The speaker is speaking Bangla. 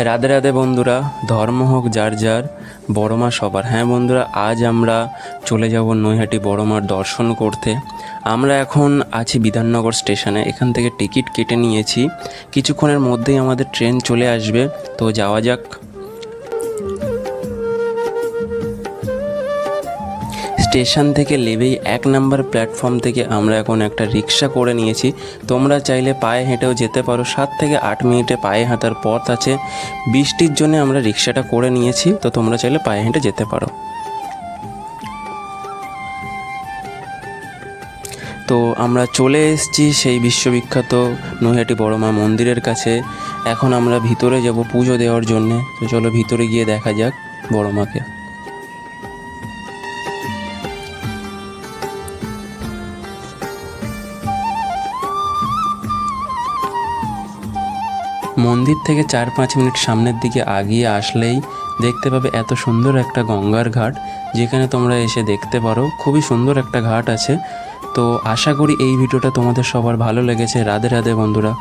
রাধে রাধে বন্ধুরা, ধর্ম হোক যার যার, বড় মা সবার। হ্যাঁ বন্ধুরা, আজ আমরা চলে যাব নৈহাটি বড় মার দর্শন করতে। আমরা এখন আছি বিধাননগর স্টেশনে। এখান থেকে টিকিট কেটে নিয়েছি, কিছুক্ষণের মধ্যেই আমাদের ট্রেন চলে আসবে। তো যাওয়া যাক। স্টেশন থেকে নেবেই 1 নম্বর প্ল্যাটফর্ম থেকে আমরা এখন একটা রিক্সা করে নিয়েছি। তোমরা চাইলে পায়ে হেঁটেও যেতে পারো, 7 থেকে 8 মিনিটে পায়ে হাঁটার পথ আছে। বৃষ্টির জন্য আমরা রিক্সাটা করে নিয়েছি, তো তোমরা চাইলে পায়ে হেঁটে যেতে পারো। তো আমরা চলে এসেছি সেই বিশ্ববিখ্যাত নৈহাটি বড় মা মন্দিরের কাছে। এখন আমরা ভিতরে যাব পুজো দেওয়ার জন্যে। তো চলো ভিতরে গিয়ে দেখা যাক বড় মাকে। মন্দির থেকে 4-5 মিনিট সামনের দিকে আগিয়ে আসলেই দেখতে পাবে এত সুন্দর একটা গঙ্গার ঘাট, যেখানে তোমরা এসে দেখতে পারো। খুবই সুন্দর একটা ঘাট আছে। তো আশা করি এই ভিডিওটা তোমাদের সবার ভালো লেগেছে। রাধে রাধে বন্ধুরা।